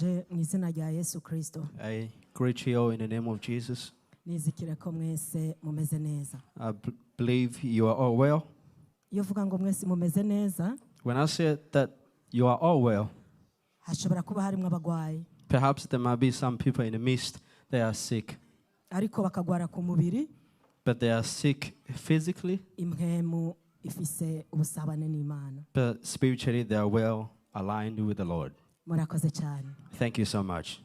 ndabaramukije mu izina rya Yesu Kristo. I greet you all in the name of Jesus. Nizikire ko mwese mumeze neza. I believe you are all well. Iyo vuga ngo mwese mumeze neza, When I say that you are all well, hashobora kuba harimo abagwayi. perhaps there might be some people in the midst that are sick, Ariko bakagwara ku mubiri, but they are sick physically, impwemu ifise ubusabane n'Imana. but spiritually they are well aligned with the Lord. Murakoze cyane. Thank you so much.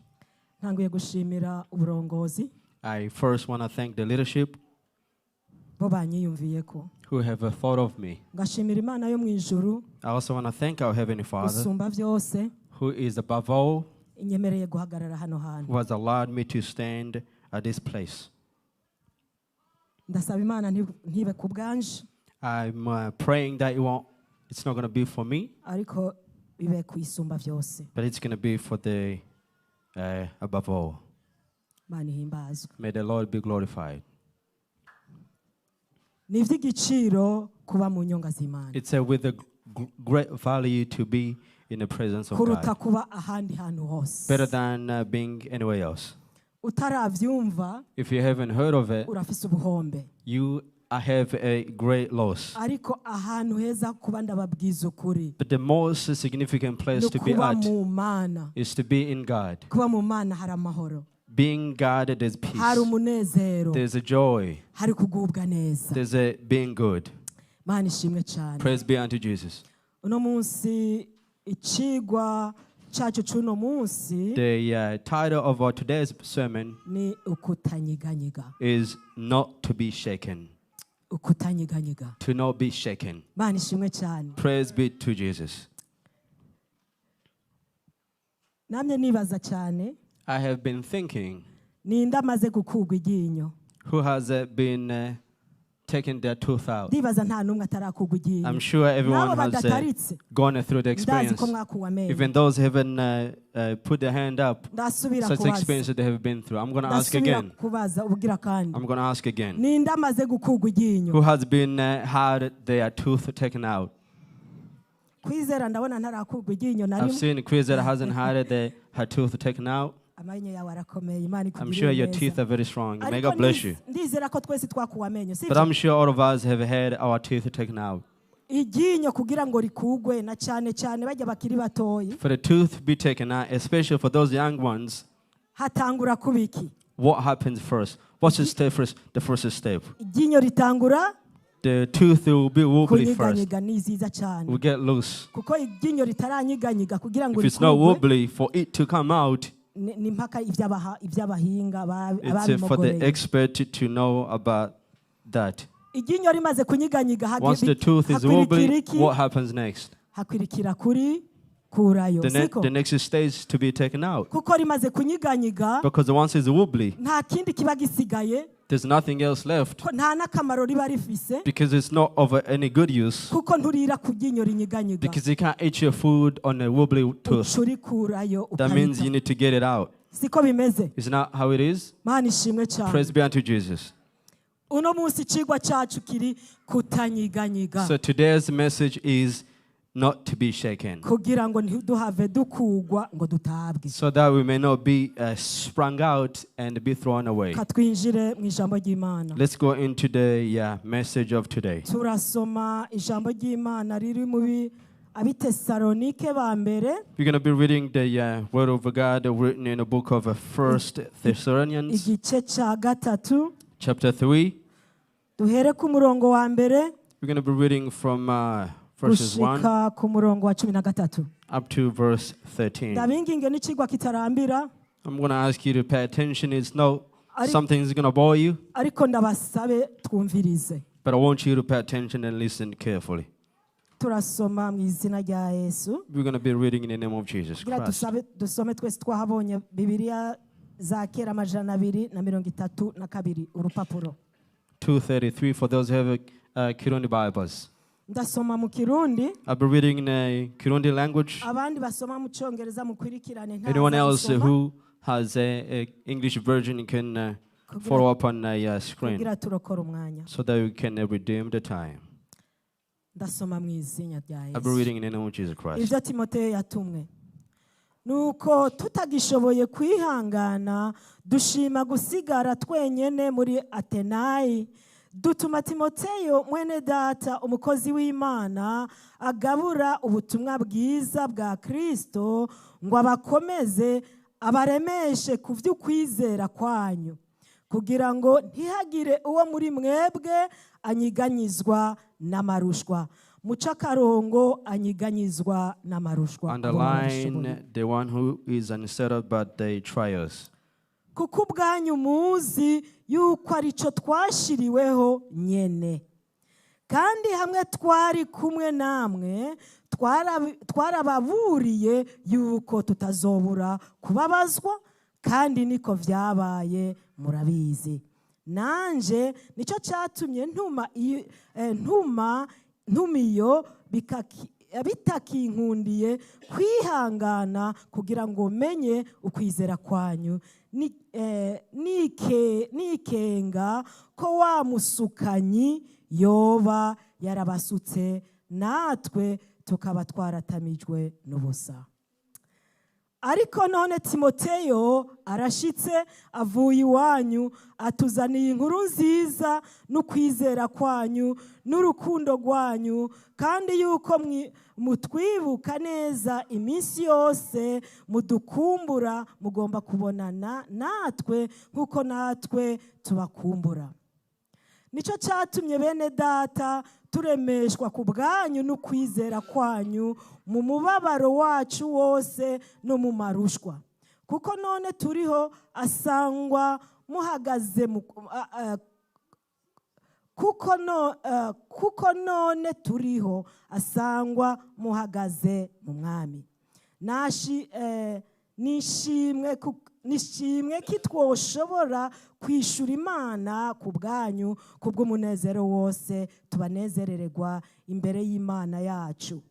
Ntanguye gushimira uburongozi I first want to thank the leadership bo banyiyumviyeko. who have thought of me. Ngashimira Imana yo mu ijuru I also want to thank our Heavenly Father, usumba byose who is above all, inyemereye guhagarara hano hantu. who has allowed me to stand at this place. Ndasaba Imana ntibe ku bwanje, I'm praying that it's not going to be for me, ariko bibe ku isumba byose. but it's going to be for the above all. Imana ihimbazwe. May the Lord be glorified. Ni iby'igiciro kuba mu nyonga z'Imana. It's with a great value to be in the presence of Kuruta God, kuba ahandi hantu hose. better than being anywhere else. Utaravyumva If you haven't heard of it, urafise ubuhombe. you have a great loss. Ariko ahantu heza kuba ndababwiza ukuri. But the most significant place to be Kuba at mu Mana. is to be in God. Kuba mu Mana hari amahoro. Being God, there's Hari peace, umunezero. there's a joy, Hari kugubwa neza. there's a being good. Mana ishimwe cyane. Praise be unto Jesus. Uno munsi icigwa cyacu c'uno munsi The title of our today's sermon ni ukutanyiganyiga. is Not to be Shaken. Ukutanyiganyiga. To not be shaken. Mana ishimwe cyane. Praise be to Jesus. Namye nibaza cyane I have been thinking, ninde amaze gukugwa iryinyo. who has been taken their tooth out? Ndibaza nta numwe atarakugwa iryinyo. I'm sure everyone Nabo has badataritse gone through the ndazi experience. ko mwakuwe amenyo. Even those who haven't put their hand up, Ndasubira such kubaza. experience that they have been through. I'm going to ask Ndasubira again. kubaza ubugira kandi. I'm going to ask again. Ninde amaze gukugwa iryinyo. Who has been had their tooth taken out? Kwizera ndabona ntarakugwa iryinyo na I've rimwe. seen Chris that hasn't had her tooth taken out. Amenyo yawe arakomeye Imana I'm ikugirire sure your neza. teeth are very strong. May Ariko God bless you. ndizera ko twese twakuwe amenyo. But I'm sure all of us have had our teeth taken out. Iryinyo kugira ngo rikugwe na cyane cyane bajya bakiri batoyi. For the tooth to be taken out, especially for those young ones, Hatangura kubiki. what happens first? What's the step first? The first step. Iryinyo ritangura The tooth will be wobbly first. kunyiganyiga niziza cyane. Will get loose. Kuko iryinyo ritaranyiganyiga kugira ngo If it's not rikugwe wobbly, for it to come out, ni mpaka ibyabahinga it's for the expert to know about that. Iryinyo rimaze kunyiganyiga Once the tooth is wobbly, what happens next? hakwirikira kuri kurayo siko The next stage to be taken out. kuko rimaze kunyiganyiga Because once it's wobbly, nta kindi kiba gisigaye there's nothing else left. nta n'akamaro riba rifise Because it's not of any good use. kuko nturira ku ryinyo rinyiganyiga Because you can't eat your food on a wobbly tooth. ucuri kurayo That means you ukarita need to get it out. siko bimeze Isn't that how it is? Mana ishimwe cyane Praise be unto Jesus. uno munsi icigwa cyacu kiri kutanyiganyiga So today's message is not to be shaken, kugira ngo ntiduhave dukugwa ngo dutabwe. so that we may not be sprung out and be thrown away. Katwinjire mu ijambo ry'Imana. Let's go into the message of today. Turasoma ijambo ry'Imana riri mu Abitesalonike ba mbere. We're going to be reading the word of God written in the book of 1 Thessalonians, Igice ca gatatu. chapter 3. Duhere ku murongo wa mbere. We're going to be reading from verses 1 gushika ku murongo wa 13. up to verse 13. Ndabinginge n'icigwa kitarambira. I'm going to ask you to pay attention. It's not something that's going to bore you, Ariko ndabasabe twumvirize. but I want you to pay attention and listen carefully. Turasoma mu izina rya Yesu. We're going to be reading in the name of Jesus Kugira Christ. dusome twese twahabonye Bibiliya za kera 232 urupapuro. 2:33 for those who have Kirundi Bibles. Ndasoma mu Kirundi. I'll be reading in a Kirundi language. Abandi basoma mu Cyongereza mukwirikirane nta. Anyone else who has a English version, you can follow up on the screen kugira turokora umwanya. so that we can redeem the time. Ndasoma mu izina rya I'll be Yesu. reading in the name of Jesus Christ. Ibyo Timoteyo yatumwe. nuko tutagishoboye kwihangana dushima gusigara twenyene muri Atenayi, dutuma Timoteyo mwene data umukozi w'Imana agabura ubutumwa bwiza bwa Kristo ngo abakomeze abaremeshe ku vy'ukwizera kwanyu, kugira ngo ntihagire uwo muri mwebwe anyiganyizwa n'amarushwa. Muca akarongo anyiganyizwa n'amarushwa. Underline the one who is unsettled but the trials. Kuko ubwanyu muzi yuko arico twashiriweho nyene, kandi hamwe twari kumwe namwe twarababuriye yuko tutazobura kubabazwa, kandi niko vyabaye murabizi. Nanje nico catumye ntumiyo bitakinkundiye kwihangana kugira ngo menye ukwizera kwanyu, nikenga ko wa musukanyi yoba yarabasutse natwe tukaba twaratamijwe n'ubusa. Ariko none Timoteyo arashitse avuye iwanyu, atuzaniye inkuru nziza n'ukwizera kwanyu n'urukundo rwanyu, kandi yuko mutwibuka neza iminsi yose, mudukumbura, mugomba kubonana natwe nk'uko natwe tubakumbura. Nico catumye bene data turemeshwa ku bwanyu n'ukwizera kwanyu mu mubabaro wacu wose no mu marushwa. Kuko none turiho asangwa muhagaze kuko none turiho asangwa muhagaze mu mwami. Nishimwe kitwoshobora kwishura Imana ku bwanyu kubw'umunezero wose tubanezerererwa imbere y'Imana yacu.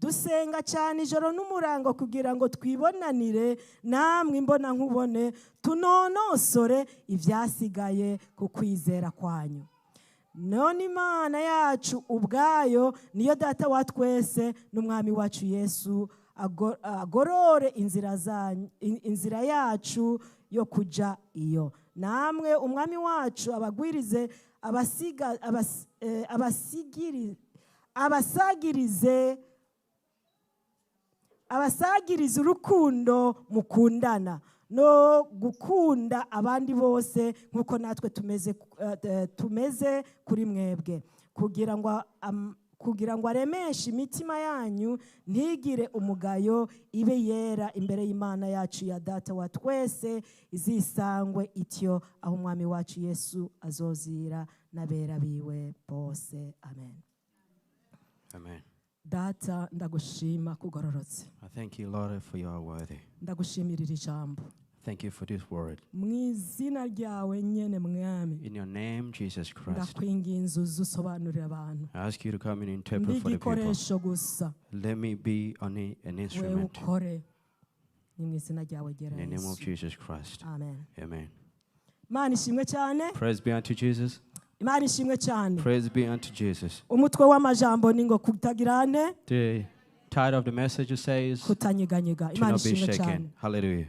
Dusenga cyane ijoro n'umurango kugira ngo twibonanire namwe imbona nkubone, tunonosore ivyasigaye ku kwizera kwanyu. None Imana yacu ubwayo niyo data wa twese n'umwami wacu Yesu agorore inzira yacu yo kuja iyo. Namwe umwami wacu abagwirize abasagirize urukundo mukundana no gukunda abandi bose nk'uko natwe tumeze kuri mwebwe, kugira ngo aremeshe imitima yanyu ntigire umugayo, ibe yera imbere y'Imana yacu ya data wa twese, izisangwe ityo aho umwami wacu Yesu azozira n'abera biwe bose. Amen. Amen. Data ndagushima kugororotse. I thank you, Lord, for you are worthy. Ndagushimirira ijambo. Thank you for this word. Mwizina ryawe nyene mwami. In your name, Jesus Christ. Ndakwinginze uzusobanurira abantu. I ask you to come and interpret for the people. Gusa. Let me be only an instrument. Ni mwizina ryawe gera In the name of Jesus Christ. Amen. Amen. Imana ishimwe cyane. Praise be unto Jesus. Imana ishimwe cyane. Praise be unto Jesus. Umutwe w'amajambo ningo kutagirane. The title of the message says, kutanyeganyega. To not be shaken. Hallelujah.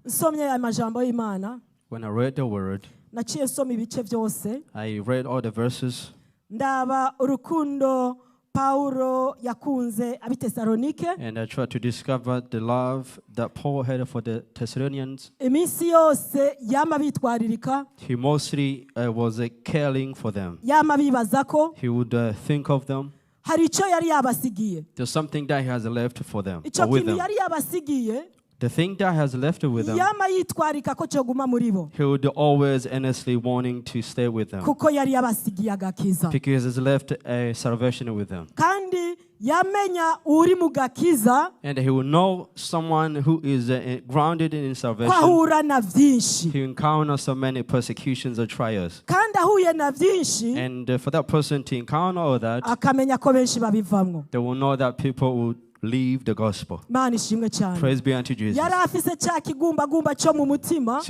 Nsomye aya majambo y'Imana. When I read the word, naciye nsoma ibice byose. I read all the verses. Ndaba urukundo Paulo yakunze abitesalonike. And I tried to discover the love that Paul had for the Thessalonians. Iminsi yose yama bitwaririka. He mostly was caring for them. Yama bibazako. He would think of them. Hari ico yari yabasigiye. There's something that he has left for them. Ico With kintu them. yari yabasigiye. The thing that has left with them, yama yitwarika ko coguma muri bo. he would always earnestly wanting to stay with them. Kuko yari yabasigiye agakiza. Because he's left a salvation with them. Kandi yamenya uri mu gakiza. And he will know someone who is grounded in salvation. Kwahura na vyinshi. He encounters so many persecutions or trials. Kandi ahuye na vyinshi. And for that person to encounter all that, akamenya ko benshi babivamwo. They will know that people will leave the gospel. Praise be unto Jesus. So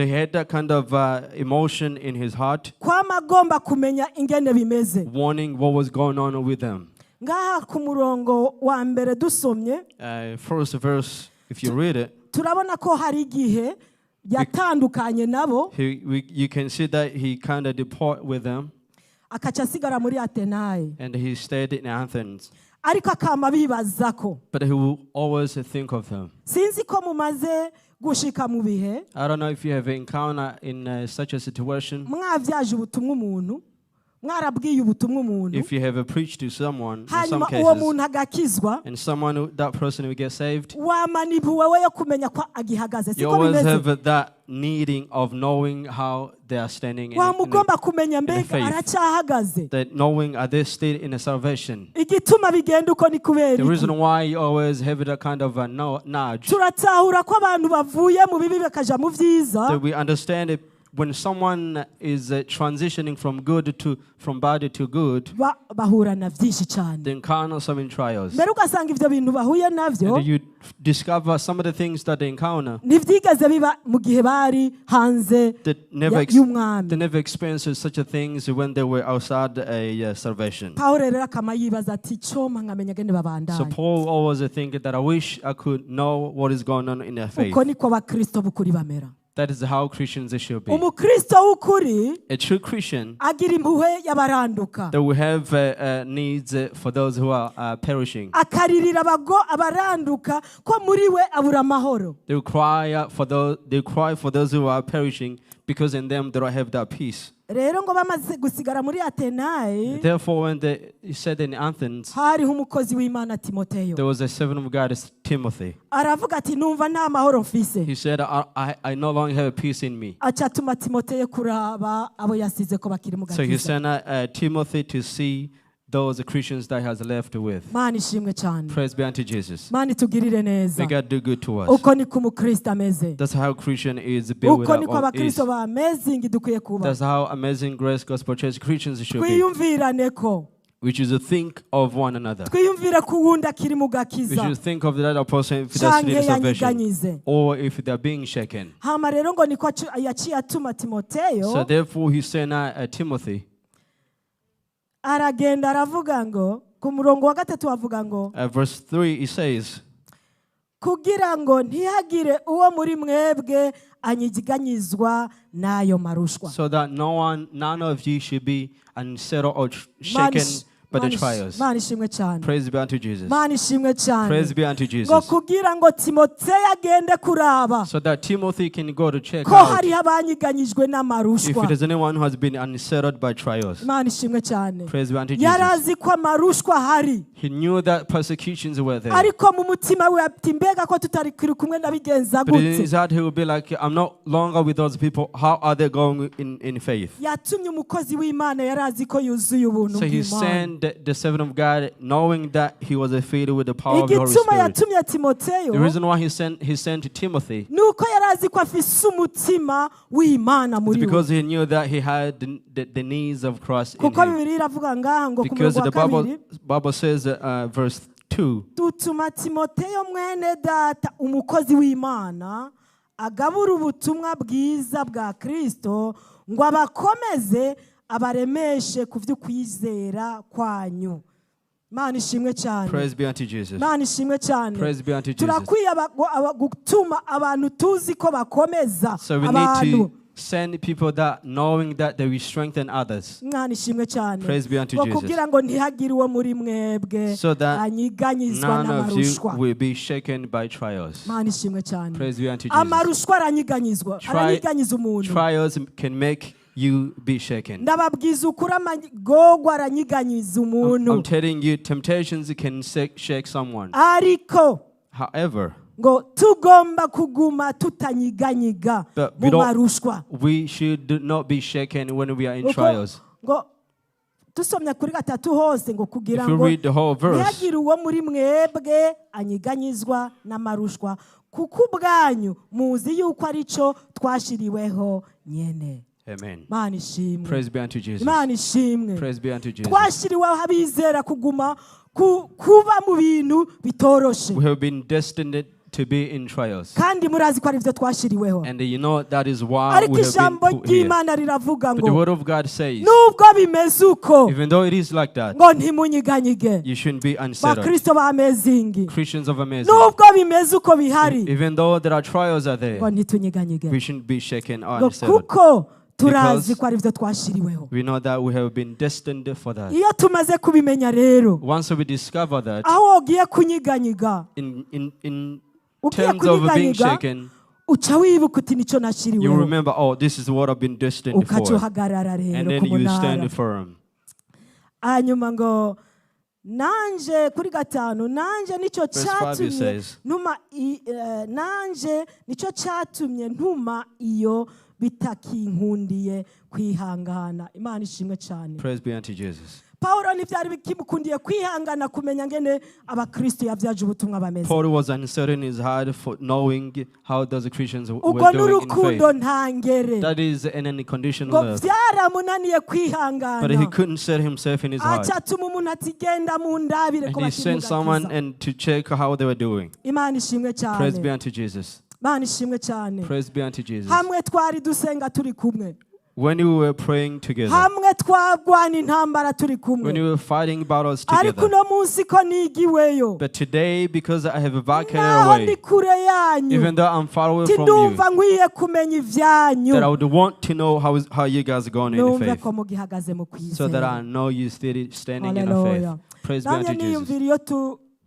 he had that kind of emotion in his heart, wanting what was going on with them. First verse if you read it, turabona ko hari igihe yatandukanye nabo, you can see that he kind of departed with them, akaca asigara muri Atenayi, and he stayed in Athens. ariko akama bibazako. But he will always think of them. Sinzi ko mumaze gushika mu bihe I don't know if you have encountered in such a situation. mwavyaje ubutumwa umuntu, mwarabwiye ubutumwa umuntu, If you have preached to someone in some hanyuma uwo cases, muntu agakizwa, and that person will get saved, wamanibuwe we yo kumenya ko agihagaze. you Siko always bimeze. have that needing of knowing how they are standing in Wamugomba kumenya the mbega faith. aracyahagaze. That knowing are they still in a salvation. Igituma bigenda uko ni kubera The iki? reason why you always have that kind of a nudge, turatahura ko abantu bavuye mu bibi bakaja mu vyiza, that we understand it when someone is transitioning from bad to good, bahura na vyinshi cyane. they encounter some trials. Mbere ugasanga ivyo bintu bahuye navyo And you discover some of the things that they encounter ntivyigeze biba mu gihe bari hanze that they y'umwami. never experienced such a things when they were outside a salvation. Pawulo rero akama yibaza ati coma nkamenya gende So babandanye. Paul always thinking that I wish I could know what is going on in their faith. Uko niko abakristo b'ukuri bamera. That is how Christians should be. Umukristo w'ukuri A true Christian agira impuhwe y'abaranduka, that will have needs for those who are perishing. akaririra abaranduka ko muri we abura amahoro. They will cry for those who are perishing because in them they don't have that peace. Rero ngo bamaze gusigara muri Atenayi, Therefore, when he said in Athens, hariho umukozi w'Imana Timoteyo. there was a servant of God, Timothy. Aravuga ati numva nta mahoro mfise. He said, I no longer have peace in me. Aca atuma Timoteyo kuraba abo yasize ko bakiri mu So he gakiza. sent Timothy to see those Christians that he has left with. Mana ishimwe cyane. Praise be unto Jesus. Mana itugirire neza. May God do good to us. Uko niko umukristo ameze. That's how Christian is built Uko niko up. abakristo ba amazing dukwiye kuba. That's how Amazing Grace Gospel Church Christians should be. Twiyumvirane ko. Which is to think of one another. Twiyumvire ku wundi akiri mu We gakiza. should think of the other person if that's Canke needing salvation. yanyiganyize. Or if they're being shaken. Hama rero ngo niko yaciye atuma Timoteyo. So therefore he sent Timothy. Aragenda aravuga ngo ku murongo wa gatatu avuga ngo Verse 3 he says, kugira ngo ntihagire uwo muri mwebwe anyiganyizwa n'ayo marushwa. so that none of you should be unsettled or shaken by the trials. Mana ishimwe cyane. Praise be unto Jesus. Mana ishimwe cyane. Praise be unto Ngo Jesus. kugira ngo Timoteyo agende kuraba So that Timothy can go to check ko out hariho abanyiganyijwe if n'amarushwa. there's anyone who has been unsettled by trials. Mana ishimwe cyane. Praise be unto Yari Jesus. azi ko amarushwa ahari, He knew that persecutions were there. ariko mu mutima we ati mbega ko tutari kuri kumwe n'abigenza But in gute. his heart he will be like, I'm not longer with those people. How are they going in faith? Yatumye umukozi w'Imana yari azi ko yuzuye ubuntu So he bw'Imana. sent the servant of God knowing that he was filled with the power of the Holy Igituma Spirit. yatumye Timoteyo The reason why he sent Timothy nuko yari azi ko afise umutima w'Imana is muri we. because he knew that he had the needs of Christ in Kuko him. Bibiliya iravuga ngaha ngo ku Because murongo wa the kabiri, Bible says, verse 2, dutuma Timoteyo mwene data umukozi w'Imana agabura ubutumwa bwiza bwa Kristo ngo abakomeze abaremeshe ku vy'ukwizera kwanyu. Mana ishimwe cyane. praise be unto Jesus. Mana ishimwe cyane. Praise be unto Jesus. Turakwiye gutuma abantu tuzi ko bakomeza So we need abantu. to send people that knowing that they will strengthen others. Mana ishimwe cyane. Praise be unto Ngo Jesus. kugira ngo ntihagire uwo muri mwebwe So that anyiganyizwa none of you n'amarushwa. will be shaken by trials. Mana ishimwe cyane. Praise be unto Jesus. Amarushwa aranyiganyizwa. Aranyiganyiza umuntu. Trials can make you be shaken. Ndababwiza ukuri amagorwa aranyiganyiza umuntu. I'm telling you, temptations can shake someone. Ariko However, ngo tugomba kuguma tutanyiganyiga But mu marushwa. we should not be shaken when we are in trials. Ngo tusomye kuri gatatu hose ngo kugira If you ngo read the whole verse, ntihagire uwo muri mwebwe anyiganyizwa n'amarushwa kuko ubwanyu muzi yuko arico twashiriweho nyene. amen. Mana ishimwe. Praise be unto Jesus. Mana ishimwe. Praise be unto Jesus. Twashiriweho abizera kuguma kuba mu bintu bitoroshe. We have been destined to be in trials. kandi murazi ko ari byo twashiriweho. And you know that is why ariko we have been ijambo put here. ry'Imana riravuga But the ngo word of God says, nubwo bimeze uko even though it is like that, ngo ntimunyiganyige. you shouldn't be unsettled. bakristo ba amezingi Christians of amazing. nubwo bimeze uko bihari Even though there are trials are there, ngo ntitunyiganyige. we shouldn't be shaken or ngo unsettled. kuko turazi ko ari byo twashiriweho. We know that we have been destined for that. iyo tumaze kubimenya rero Once we discover that, aho ugiye kunyiganyiga in ugiye terms of being kunyiganyiga shaken, uca wibuka uti nicyo you nashiriweho remember, oh, this is what I've been destined ukaca for. uhagarara And rero then ku you munara. stand firm. hanyuma ngo nanje kuri gatanu nanje nicyo Verse 5 it cyatumye says, nanje nicyo cyatumye ntuma iyo bitakinkundiye kwihangana. Imana ishimwe cyane. praise be unto Jesus. Paulo ntibyari bikimukundiye kwihangana kumenya ngene abakristo yabyaje ubutumwa bameze. Paul was uncertain in his heart for knowing how those Christians ubwo were doing in n'urukundo faith. ntangere That is an unconditional ngo love. byaramunaniye But he kwihangana couldn't set himself in his heart. acatuma umuntu ati genda mu ndabire And ko he sent someone bakimugakiza. and to check how they were doing. Imana ishimwe Praise be cyane. unto Jesus. Imana ishimwe cyane. Praise be unto Jesus. hamwe twari dusenga turi kumwe, When we were praying together, hamwe twagwana intambara turi when we kumwe, were fighting battles ariko together. uno munsi ko nigiweyo But today, because I have vacated naho ndi away, kure yanyu even though I'm far away from you, tindumva nkwiye kumenya ibyanyu that I would want to know how you guys are going in the numve faith, ko mugihagaze mu so that I kwizera. know you still standing in the Hallelujah. faith. Praise be Namye unto Jesus. niyumvira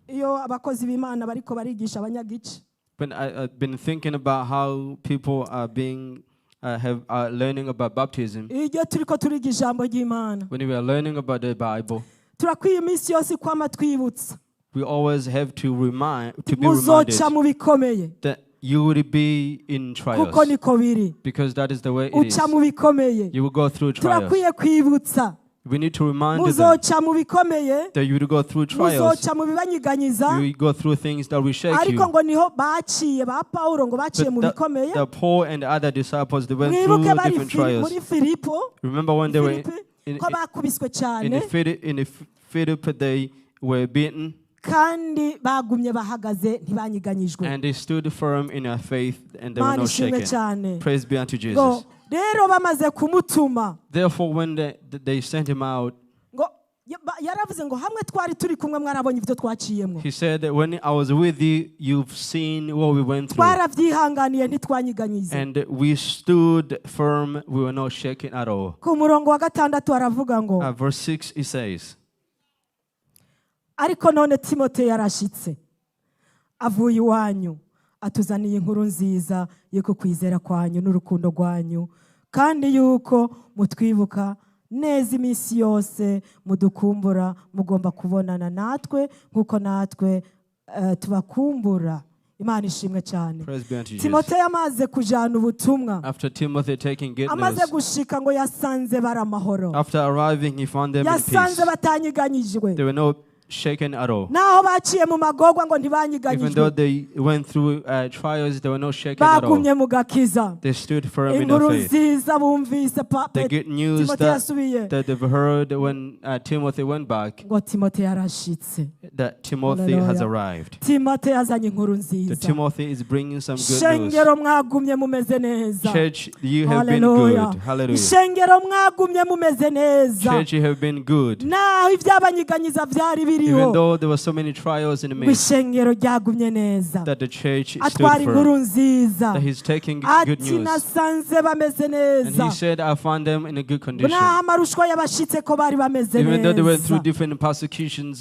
iyo abakozi b'Imana bariko barigisha abanyagice, But I've been thinking about how people are being are learning about baptism. iyo turiko turiga ijambo ry'Imana When we are learning about the Bible, turakwiye iminsi yose kwama twibutsa we always have to be reminded muzoca mu bikomeye that you will be in trials, kuko niko biri, because that is the way it is. uca mu bikomeye. You will go through trials. turakwiye kwibutsa We need to remind them muzoca mu bikomeye, that you will go through trials. muzoca mu bibanyiganyiza, You will go through things that will shake ariko you. ngo niho baciye ba Paulo ngo baciye mu But bikomeye. the Paul and the other disciples, they went through mwibuke bari different trials. muri Filipo, Remember when they were Filipi ko bakubiswe in cyane Philip, they were beaten, kandi bagumye bahagaze ntibanyiganyijwe. and they stood firm in their faith, and they were Mana not ishimwe shaken. cyane. Praise be unto ngo Jesus. rero bamaze kumutuma Therefore, when they sent him out, ngo yaravuze ngo hamwe twari turi kumwe mwarabonye ibyo twaciyemo, he said that when I was with you, you've seen what we went through. twarabyihanganiye ntitwanyiganyize. And we stood firm, we were not shaken at all. ku murongo wa gatandatu aravuga ngo Verse 6, it says, ariko none Timote yarashitse avuye iwanyu atuzaniye inkuru nziza y'uko kwizera kwanyu n'urukundo rwanyu, kandi yuko mutwibuka neza iminsi yose mudukumbura, mugomba kubonana natwe nk'uko natwe tubakumbura. Imana ishimwe cyane. praise be unto Jesus. Timote yamaze kujana ubutumwa, After Timothy taking good amaze news, gushika ngo yasanze bari amahoro, after arriving, he found them in peace. yasanze batanyiganyijwe, They were not shaken at all. naho baciye mu magorwa ngo Even though ntibanyiganyijwe, they went through trials, they were not shaken at all. bagumye mu gakiza. They stood firm in inkuru their faith. nziza bumvise The good news Timote yasubiye that they've heard when Timothy went back, ngo Timote yarashitse. that Timothy has Hallelujah. arrived. Timote yazanye inkuru That nziza. Timothy is bringing some good news. Ishengero mwagumye mumeze neza. Church, you have been Hallelujah. good. Hallelujah. Ishengero mwagumye mumeze neza. Church, you have been good. naho ibyabanyiganyiza byari Even biriho, though there were so many trials in the ngo midst, ishengero ryagumye neza. that the church stood atwara inkuru firm. nziza, That he's taking good ati news. nasanze bameze And neza. he said, I found them in a good condition. naho amarushwa yabashitse ko bari bameze Even though they went through neza. different persecutions,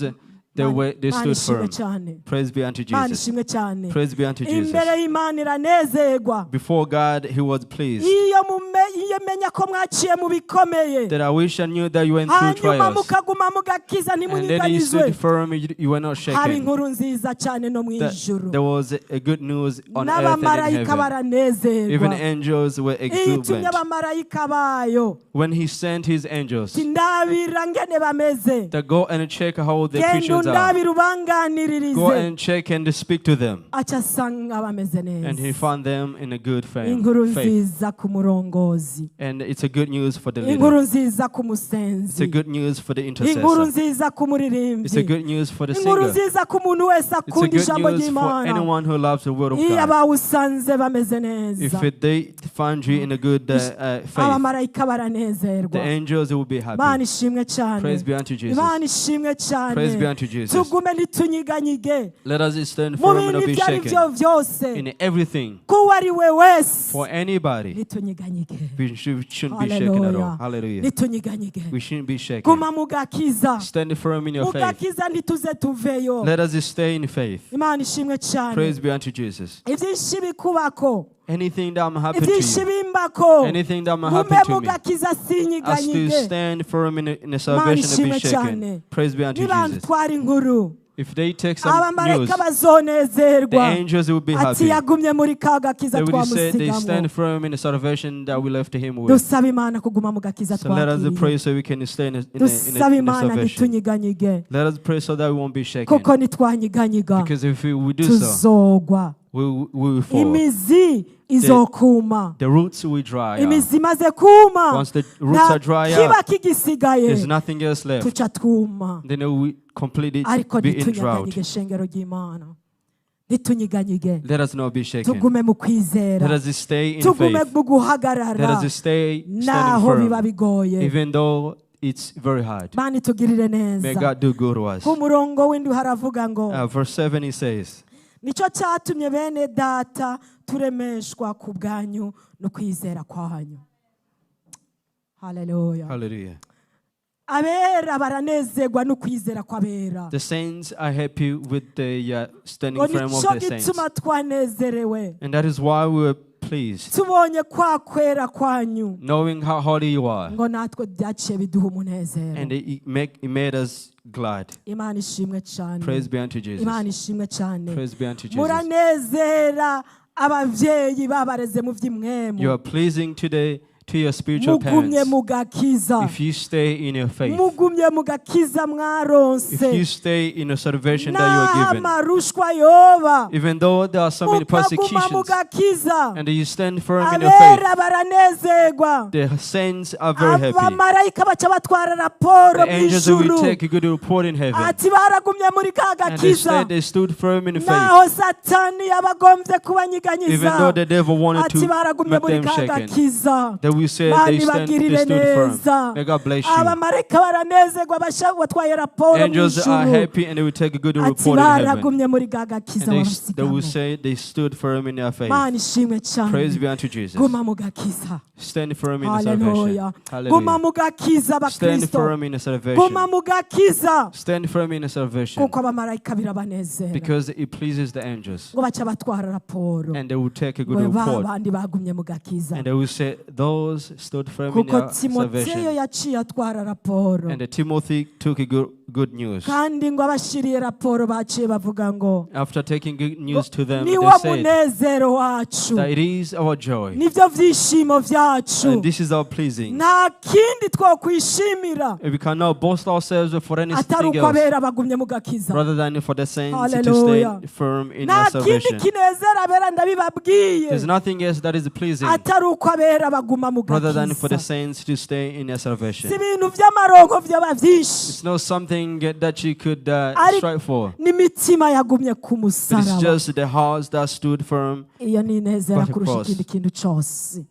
they Mana stood ishimwe firm. cyane. Praise be unto Mana Jesus. ishimwe cyane. Praise be unto Jesus. imbere y'Imana iranezerwa Before God, he was pleased. iyo menya ko mwaciye mu bikomeye, That I wish I knew that you went through hanyuma trials. mukaguma mugakiza And then you ntimunyiganyizwe. stood firm, you were not haba shaken. inkuru nziza cyane no mu That ijuru, there was a good news on earth and in n'abamarayika heaven. baranezerwa. Even angels were iyo itumye exuberant. abamarayika bayo When he sent his angels tindabira ngene bameze, to go and check how the genda Christians are, undabira go ubanganiririze, and check and speak to them. aca asanga bameze And he neza. found them in a good inkuru faith. nziza ku murongozi. musenzi, And it's a good news for the inkuru leader. nziza ku It's a musenzi, good news for the inkuru intercessor. nziza ku It's a muririmbyi, good news for the inkuru singer. nziza ku muntu wese It's a akunda good ijambo news for ry'Imana. anyone who loves the word of Iyo God. abawusanze bameze neza, If they find you in a good faith, abamarayika the baranezerwa. angels will be happy. Imana ishimwe cyane, Praise be unto Jesus. Imana ishimwe Praise be cyane. unto Jesus. Tugume ntitunyiganyige Let us stand mu firm and bintu not be ibyo ari byo shaken byose, in everything. ko uwo ari we wese For anybody, ntitunyiganyige. we shouldn't be shaken at all. Hallelujah. Hallelujah. Ntitunyiganyige. We shouldn't be shaken. Guma mu gakiza, Stand firm in your mu faith. gakiza ntituze tuveyo. Let us stay in faith. Imana ishimwe cyane. Praise be unto Jesus. Ibyinshi bikubako, Anything that happened to ibyinshi you, bimbako, anything that gume happened mu to me, gakiza as to sinyiganyige. stand firm in the salvation and be ishimwe shaken. cyane. Praise be unto Niba Jesus. ntwara inkuru, If they take some news, abamarayika the bazonezerwa angels will be ati happy. yagumye muri ka gakiza They will say they twamusigamo. stand firm in the salvation that we left him with. Dusaba Imana kuguma mu gakiza So let us twakiriye. pray so we can stay in the Dusaba Imana salvation. ntitunyiganyige, Let us pray so that we won't be shaken. kuko nitwanyiganyiga Because if we do so, tuzogwa, we will fall. imizi izokuma. The roots will dry up. Imizi imaze kuma, Once the roots are dry kiba up, kigisigaye, there's nothing else left. tuca twuma. Then it will completely Ariko be in drought. ntitunyiganyige shengero ry'Imana, ntitunyiganyige, Let us not be shaken. tugume mu kwizera, Let us stay in tugume faith. mu guhagarara Let us stay standing naho biba firm, bigoye. even though it's very hard. Mani tugirire May neza. God do good to us. Ku murongo w'indi haravuga ngo Verse 7 it says, nicyo cyatumye bene data turemeshwa ku bwanyu no kwizera kwanyu. Hallelujah. Hallelujah. Abera baranezerwa no kwizera kw'abera. The saints are happy with the standing Ngo firm of nicyo the saints. gituma twanezerewe And that is why we were pleased, tubonye kwa kwera kwanyu, knowing how holy you are. ngo natwe byaciye biduha umunezero. And it made us glad. Imana ishimwe cyane. Praise be unto Jesus. Imana ishimwe cyane. Praise be unto Jesus. Muranezera abavyeyi babareze mu vy'imwemu. You are pleasing today to your spiritual Mugumye parents mu gakiza. if you stay in your faith, Mugumye mu gakiza if you mwaronse. stay in the salvation that you are given. N'amarushwa yoba, Even though there are so many mukaguma mu persecutions, gakiza. and you stand firm in your faith, Abera baranezerwa. the saints are very happy. Abamarayika baca batwara raporo The angels will mw'ijuru take a good report in heaven. ati baragumye muri ka And they gakiza, said they stood firm in the faith. naho satani yabagombye Even though kubanyiganyiza, the devil wanted ati to baragumye make muri them ka shaken, gakiza. they will say Bani they bagirire stood firm. neza. May God bless you. Abamarayika baranezerwa batwaye raporo Angels are mw'ijuru happy and they will take a good ati report in heaven. baragumye muri ka gakiza And they will babasigamo. say they stood firm in their faith. Mana ishimwe Praise cyane. be unto Jesus. Guma mu gakiza. Stand firm in the salvation. Hallelujah. Guma Hallelujah. mu gakiza Stand bakristo. firm in the Guma salvation. mu gakiza. Stand firm in the salvation. Kuko abamarayika birabanezera. Because it pleases the angels. Ngo baca batwara raporo. And they will take a good Ngo ba report. bandi bagumye mu gakiza. And they will say those stood firm in Kuko their Timoteyo salvation. yaciye atwara raporo. And Timothy took a good news. Kandi ngo abashiriye raporo baciye bavuga ngo After taking good news to them, niwo they said munezero wacu, that it is our joy. nivyo vyishimo vyacu, And this is our pleasing. nta kindi twokwishimira And we cannot boast ourselves for atari anything uko else abera bagumye mu gakiza. rather than for the saints to Hallelujah. stay firm in Nta their kindi salvation. kinezera abera ndabibabwiye There's nothing else that is pleasing atari uko abera baguma mu rather than for the gakiza. saints to stay in their salvation. Si ibintu vy'amaronko vyaba vyinshi, It's not something that you could Ari- strive for. n'imitima yagumye ku But it's musaraba. just the hearts that stood firm. Iyo ni inezera But of kurusha course. ikindi kintu cose.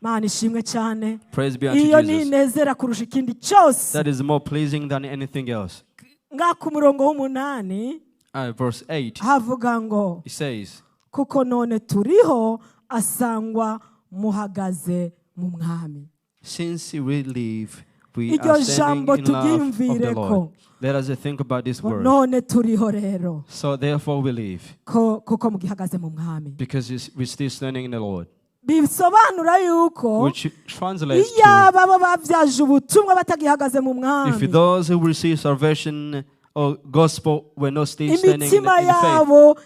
Mana ishimwe cyane. Praise be unto Iyo ni Jesus. inezera kurusha ikindi cyose. That is more pleasing than anything else. Nga ku murongo w'umunani Verse 8, havuga ngo it says, kuko none turiho asangwa muhagaze mu mwami. since we live, we Iryo are standing jambo in love of the turyumvireko. Lord. Let us think about this word. None turiho rero So therefore we live, kuko mugihagaze mu mwami. because we're still standing in the Lord. Bisobanura yuko Which translates to, iyaba abo bavyaje ubutumwa batagihagaze mu if mwami, those who receive salvation or gospel were not still standing in imitima the faith, yabo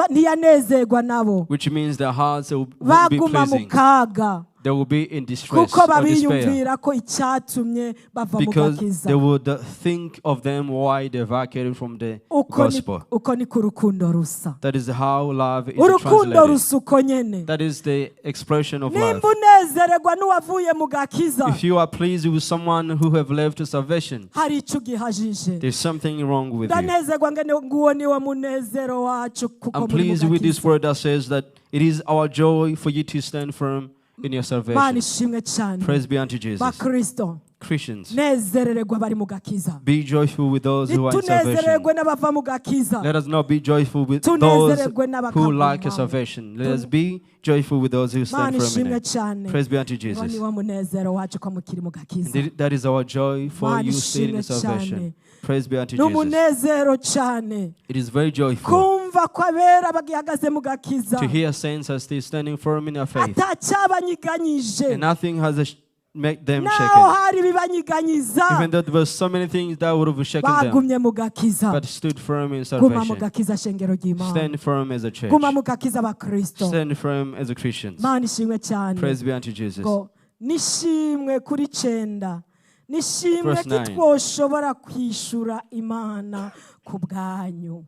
ntiyanezerwa nabo, which means their hearts will be baguma mu pleasing. kaga, they will be in distress kuko or despair. babiyumvira ko icyatumye bava mu Because gakiza. they would think of them why they vacated from the gospel. uko ni ku rukundo rusa. That is how love is Urukundo translated. rusa uko nyene. That is the expression of love. Nimba unezererwa n'uwavuye mu gakiza, If you are pleased with someone who have left salvation, hari icyo ugihajije. there's something wrong with you. Ndanezerwa ngene nguwo niwo munezero wacu kuko I'm muri mu pleased with this gakiza. word that says that it is our joy for you to stand firm in your Mana salvation. ishimwe cyane. Praise be unto Jesus. Bakristo, Christians, nezerererwa bari mu gakiza. be joyful with those who are in salvation. Nitunezererwe n'abava mu gakiza. Let us not be joyful with Tunezererwe those n'abakava who mu lack mahanga. salvation. Let us be joyful with those who stand Mana firm in ishimwe it. cyane. Praise be unto Ngo Jesus. niwo munezero wacu ko mukiri mu gakiza. And that is our joy for Mana you staying in ishimwe salvation. cyane. Praise be unto Ni Jesus. umunezero cyane It is very joyful kumva ko abera bagihagaze mu gakiza, to hear saints are still standing firm in their faith. atacyabanyiganyije, And nothing has made them naho shaken. hari bibanyiganyiza, Even though there were so many things that would have shaken them, bagumye mu gakiza. but stood firm in Guma mu salvation. gakiza shengero ry'Imana. Stand firm as a church. Guma mu gakiza abakristo. Stand firm as a Christian. Mana ishimwe cyane. Praise be unto Jesus. Ngo nishimwe kuri 9, nishimwe Verse ko 9. twoshobora kwishura Imana ku bwanyu.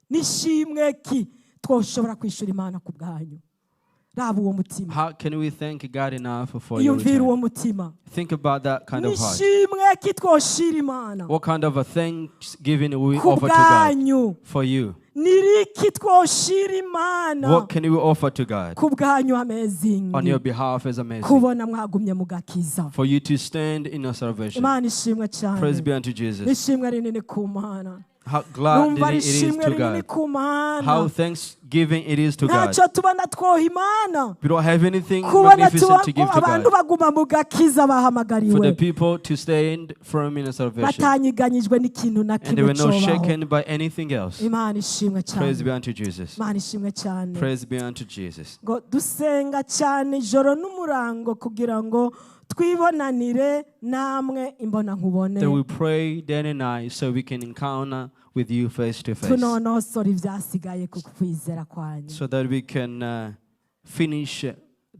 Nishimwe ki twoshobora kwishura Imana ku bwanyu. Raba uwo mutima. How can we thank God enough for your Iyumvira uwo return? mutima. Think about that kind of heart. Nishimwe ki twoshira Imana What kind of a thanksgiving we ku offer to God bwanyu. for you? Niriki twoshira Imana What can we offer to God ku bwanyu amazing. on your behalf is amazing. Kubona mwagumye mu gakiza. For you to stand in your salvation. Imana ishimwe cyane. Praise be unto Jesus. Nishimwe rinini ku Mana. How glad Numva it is nishimwe to rinini God. ku Mana. How thanksgiving it is to God. Ntacyo tubona twoha Imana. We don't have anything Kubona magnificent to give to abantu God. baguma mu gakiza For the bahamagariwe. people to stand firm in salvation. Batanyiganyijwe n'ikintu na And they kimwe were not cyobaho. shaken by anything else. Imana ishimwe Praise cyane. be unto Jesus. Imana ishimwe cyane. Praise be unto Jesus. Ngo dusenga cyane ijoro n'umurango kugira ngo twibonanire namwe imbona nkubone. That we pray day and night so we can encounter with you face to face. Tunonosora ibyasigaye ku kwizera kwanyu. So that we can finish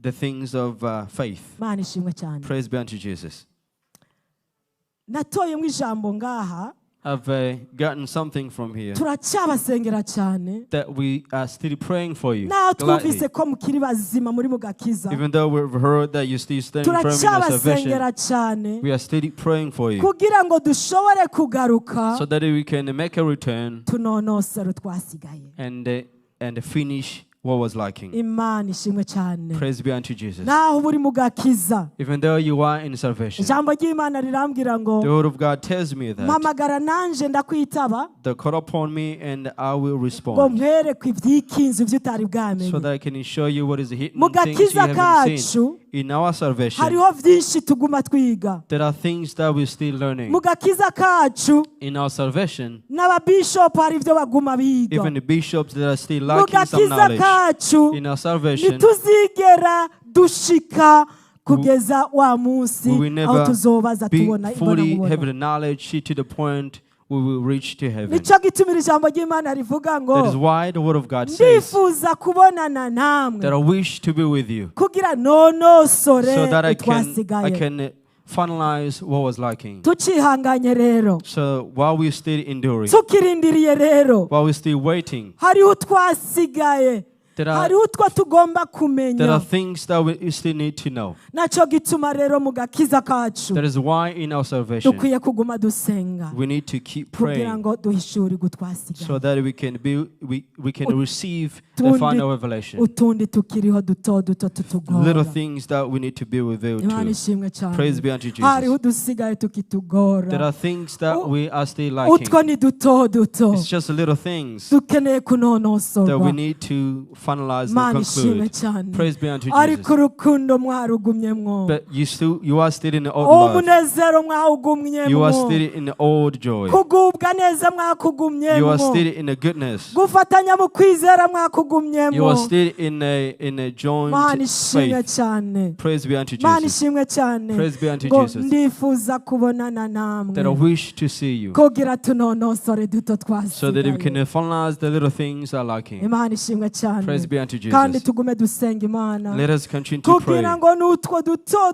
the things of faith. Imana ishimwe cyane. Praise be unto Jesus. Natoyemo ijambo ngaha. I've gotten something from here Turacyabasengera cyane. that we are still praying for you. Naho Gladly. twumvise ko mukiri bazima muri mu gakiza. Even though we've heard that you still stand firm in your salvation, Turacyabasengera cyane. we are still praying for you Kugira ngo dushobore kugaruka. so that we can make a return Tunonosora twasigaye. and finish what was lacking. Imana ishimwe cyane. Praise be unto Jesus. Naho buri mu gakiza. Even though you are in salvation, Ijambo ry'Imana rirambwira ngo the word of God tells me that mpamagara nanje ndakwitaba they call upon me and I will ngo respond nkwereke iby'ikinzu by'utari so bwamenye. that I can show you what is hidden Mu things you gakiza haven't seen. kacu In our salvation, hariho byinshi tuguma twiga. there are things that we're still learning. Mu gakiza kacu In our salvation, n'ababishopu hari ibyo baguma biga. even the bishops that are still Mu lacking some gakiza knowledge. kacu In our salvation, ntituzigera dushika kugeza wa munsi we will aho never tuzobaza be tubona imbona fully have nkubona. the knowledge to the point we will reach to heaven. Nicyo gitumira ijambo ry'Imana rivuga ngo That is why the word of God says ndifuza kubonana namwe that I wish to be with you kugira nonosore so that I utwasigaye. can finalize what was lacking. Tucihanganye rero, So while we're still enduring, tukirindiriye rero, while we're still waiting, hariho utwasigaye, hariho utwo tugomba there are kumenya. things that we still need to know. Nacyo gituma rero mu gakiza kacu That is why in our salvation, dukwiye kuguma dusenga we need to keep kugira praying ngo duhishurirwe utwasigaye. so that we can receive the Utundi- final revelation. utundi tukiriho duto duto tutugora. Little things that we need to be revealed Imana to. ishimwe cyane. Praise be unto Hariho Jesus. udusigaye There tukitugora. are things that we are still Utwo lacking. ni duto duto It's just little things dukeneye that we kunonosorwa. need to finalize and Imana ishimwe conclude. cyane. Praise be unto Ariko Jesus. urukundo mwarugumyemwo, But you are still in the old love. umunezero You mwawugumyemwo, are still in the old joy. kugubwa neza You are mwakugumyemwo, still in the goodness. gufatanya mu kwizera You are mwakugumyemwo. still in a joint Mana ishimwe faith. cyane. Praise be unto Mana Jesus. ishimwe cyane. Praise be unto Ngo Jesus. ndifuza kubonana That I namwe wish to see you kugira tunonosore duto so that we twasigaye. can finalize the little things that are lacking. Imana ishimwe cyane. Praise be unto kandi Jesus. tugume dusenga Imana Let us continue to pray. kugira ngo n'utwo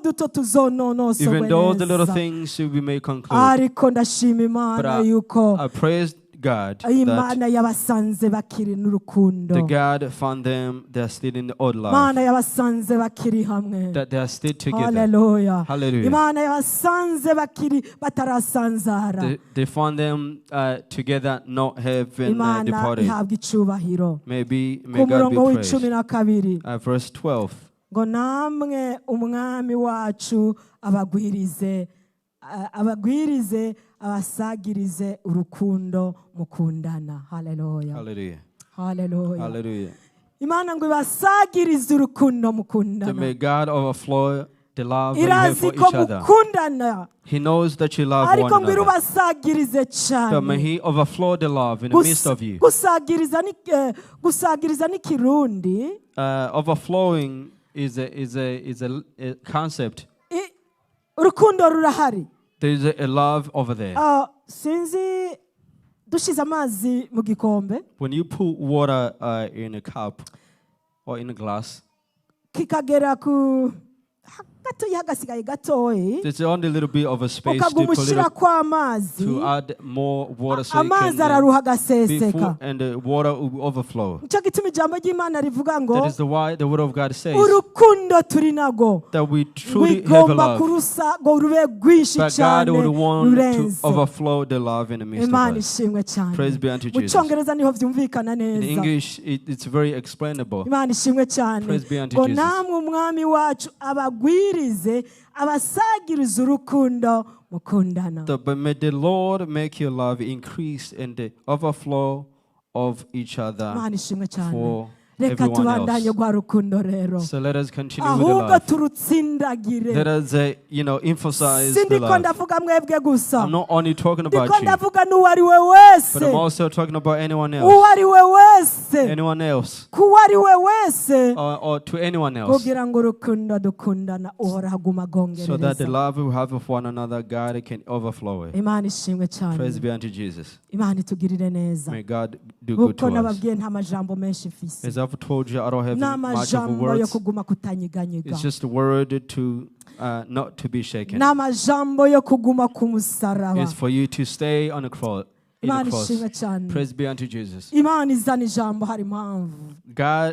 duto tuzononosogwe Even though the little neza things we may conclude. ariko ndashima Imana yuko I praise God Imana that yabasanze bakiri n'urukundo the God found them, they are still in the old love. Imana yabasanze bakiri hamwe That they are still together. Hallelujah. Hallelujah. Imana yabasanze bakiri batarasanzara They found them together, not having Imana departed. ihabwa icubahiro May ku God be murongo praised. w'icumi na kabiri Verse 12. ngo namwe umwami wacu abagwirize abasagirize urukundo mukundana. Hallelujah. Hallelujah. Hallelujah. Hallelujah. Imana ngo ibasagirize urukundo So mukundana. may God overflow the love that you have Irazi for ko each other. mukundana He knows that you love ariko one ngo another. irubasagirize So may cyane. He overflow the love in the midst of you. Gusagiriza n'ikirundi Overflowing is a concept. urukundo rurahari. There is a love over there. Sinzi dushize amazi mu gikombe When you put water in a cup or in a glass, kikagera ku gatoya hagasigaye gatoyi there's only a little bit of a space to ukagumushyirako amazi to add more water so it amazi can araruha be full agaseseka. and the water will overflow. Nicyo gituma ijambo ry'Imana rivuga ngo That is why the word of God says urukundo turi nago that we truly have a rugomba love. kurusa ngo rube rwinshi But cyane God would want to rurenze. overflow the love in the midst of Imana us. ishimwe cyane. Praise be unto Mu Jesus. Cyongereza niho vyumvikana In neza. English, it's very explainable. Imana ishimwe cyane Praise be unto ngo Jesus. namwe umwami wacu abagwirize abasagiriza urukundo mukundana. But may the Lord make your love increase in the overflow of each other Imana ishimwe cyane. for Reka everyone tubandanye else. rwa rukundo rero. So let us continue with the Ahubwo love. turutsindagire. Let us, emphasize the Sindiko love. ndavuga mwebwe gusa. I'm not only talking about Ndiko you, ndavuga n'uwari we but I'm wese. also talking about anyone else. Uwari we wese. Anyone else. Kuwari we wese. Or to anyone else. Kugira ngo urukundo dukundana uhora haguma So that the gongerereza. love we have of one another, God can overflow it. Imana ishimwe cyane. Praise be unto Jesus. Imana itugirire neza. May God do good to Kuko us. nababwiye nta majambo menshi mfise. As I've told you, I don't have much of N'amajambo yo words. kuguma kutanyeganyega. It's just a word to not to be shaken. N'amajambo yo kuguma ku musaraba. It's for you to stay on the cross. Imana ishimwe cyane. Praise be unto Jesus. Imana izana ijambo hari impamvu.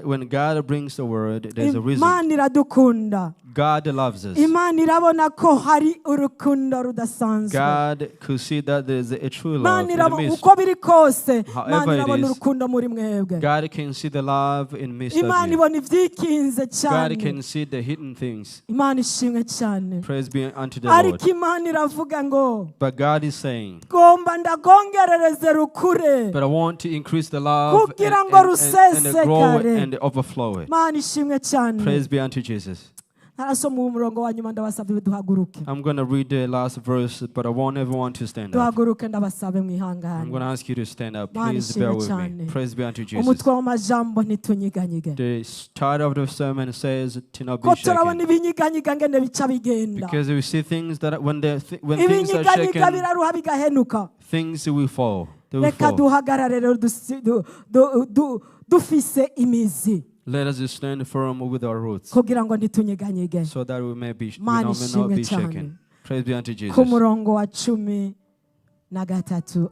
When God brings the word, there's a reason. Imana iradukunda. God loves us. Imana irabona ko hari urukundo rudasanzwe. God could see that there's a true love Imana in the irabona midst. uko biri kose. However Imana it irabona is, urukundo muri mwebwe. God can see the love in the midst of Imana you. ibona ivyikinze God cyane. can see the hidden things. Imana ishimwe cyane. Praise be unto the Lord. Ariko Imana iravuga ngo But God is saying, gomba ndagongerereze rukure. but I want to increase the love Kugira ngo and the grow rusesekare. and the overflow it. Imana ishimwe cyane. Praise be unto Jesus. Narasoma umurongo wa nyuma ndabasabye duhaguruke. I'm going to read the last verse, but I want everyone to stand up. Duhaguruke ndabasabe I'm mwihangane. going to ask you to stand up. Imana Please bear ishimwe with me. cyane. Praise be unto Jesus. Umutwe w'amajambo ntitunyiganyige. The title of the sermon says to not Ko be turabona shaken. ibinyiganyiga ngene bica bigenda. Because we see things that when things are Ibinyiganyiga shaken, biraruha bigahenuka. things will fall. They will Reka fall. duhagarare rero dufise imizi Let us stand firm with our roots kugira ngo ntitunyiganyige. so that we may be Mana not ishimwe be cyane. shaken. Praise be unto Ku Jesus. murongo wa 13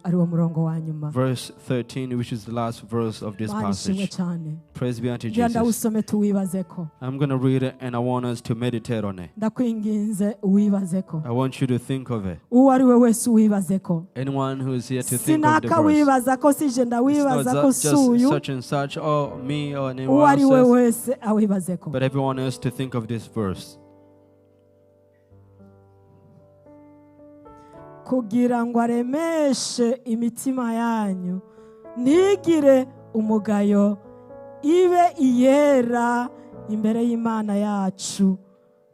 ari wo murongo wa nyuma. Verse 13, which is the last verse of this Mana ishimwe passage. cyane. Praise be unto Ngira Jesus. ndawusome tuwibazeko. I'm going to read it and I want us to meditate on it. Ndakwinginze uwibazeko. I want you to think of it. Uwo ari we wese uwibazeko. Anyone who is here to think of the Sinaka verse. wibazako sije It's not ndawibazako just suyu. such and such or me or Uwo anyone ari we else, wese awibazeko. but everyone else to think of this verse. Kugira ngo aremeshe imitima yanyu ntigire umugayo ibe iyera imbere y'Imana yacu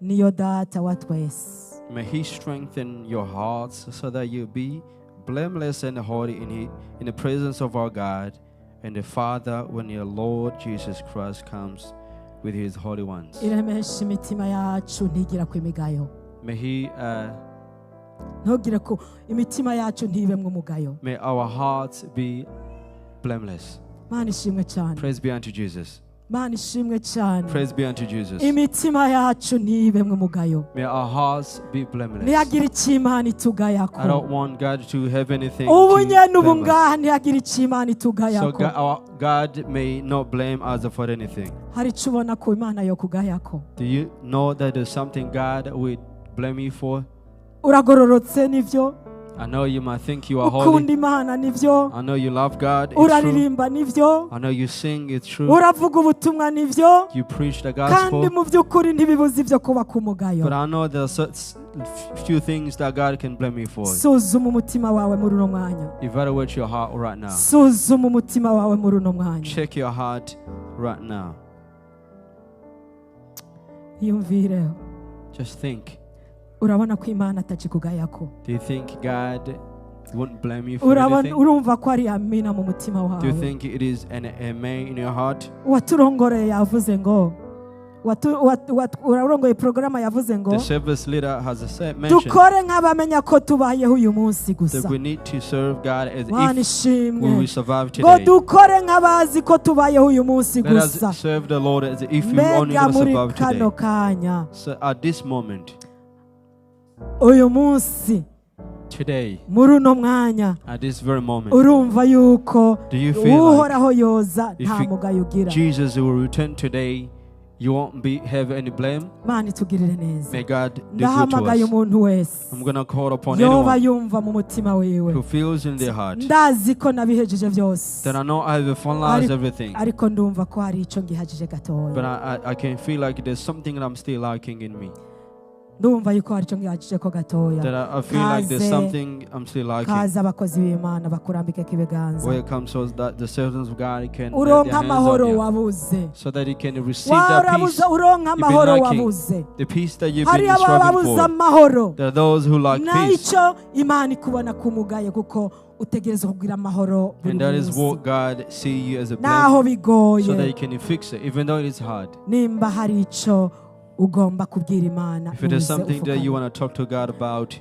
niyo data wa twese. May He strengthen your hearts so that you be blameless and holy in the presence of our God and the Father when your Lord Jesus Christ comes with His holy ones. Iremeshe imitima yacu ntigira kwimigayo. May He, Ntugire ko imitima yacu ntibemwe umugayo. may our hearts be blameless. Mana ishimwe cyane. Praise be unto Jesus. Mana ishimwe cyane. Praise be unto Jesus. Imitima yacu ntibemwe umugayo. May our hearts be blameless. Ntiyagira icyo Imana itugayako. I don't want God to have anything Ubu to nyene ubu blame us. ngaha ntiyagira icyo Imana So itugayako. our God may not blame us for anything. Hari icyo ubona ko Imana yo kugayako. Do you know that there's something God would blame you for? Uragororotse nivyo. I know you might think you are Ukunda holy. Imana nivyo. I know you love God. It's true. Uraririmba nivyo. I know you sing. It's true. Uravuga ubutumwa nivyo. You preach the Kandi gospel. mu by'ukuri ntibibuza ibyo kuba ku mugayo. But I know there's few things that God can blame you for. Suzuma umutima wawe muri uno mwanya. Evaluate your heart right now. Suzuma umutima wawe muri uno mwanya. Check your heart right now. Yumvireho. Just think. Urabona ko Imana atakikugayako. Do you think God won't blame you for anything? Urumva ko ari amina mu mutima Do you wawe. think it is an amen in your heart? Waturongoreye yavuze ngo urarongoye programa yavuze ngo The service leader has mentioned dukore nk'abamenya ko tubayeho uyu munsi gusa. that we need to serve God as Mana if ishimwe. we will survive Ngo today. dukore nk'abazi ko tubayeho uyu munsi Let us gusa. serve the Lord as if we only Mbega going to muri survive kano today. kanya So at this moment, uyu munsi today, muri uno mwanya at this very moment, urumva yuko do you feel like uhoraho yoza if nta mugayo ugira. Jesus will return today, you won't have any blame? Mana itugirire neza. May God do good to Ndahamagaye us. umuntu wese I'm going to call upon yoba anyone yumva mu mutima wiwe who feels in their heart ndazi ko nabihejeje byose that I know I have finalized everything, ariko ndumva ko hari icyo ngihagije gatoya. but I can feel like there's something that I'm still lacking in me. Ndumva yuko hari icyo ngihagije ko gatoya. That I feel like there's Kaze- something I'm still lacking. kaza abakozi b'Imana bakurambike k'ibiganza. Where it comes so that the servants of God can lay Uronka their hands amahoro on you, wabuze. so that you can receive that peace, Uronka been amahoro lacking. wabuze. the peace that you've Hari been striving ababuze for. amahoro. There are those who lack peace, Naico Imana ikubona kumugaye kuko utegereza kugira amahoro buri and that is munsi. what God see you as a Naho blame, bigoye. so that you can fix it, even though it is hard. Nimba hari ico ugomba kubwira Imana If it is uze something that you uvugane. want to talk to God about,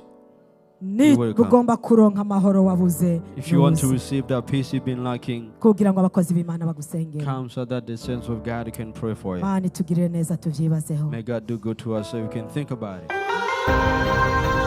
Ni you will come. ugomba kuronka amahoro wabuze if you want to uze. receive that peace you've been lacking, kugira ngo abakozi b'Imana bagusengere. come so that the saints of God can pray for you. Mana itugirire neza tuvyibazeho. May God do good to us so we can think about it.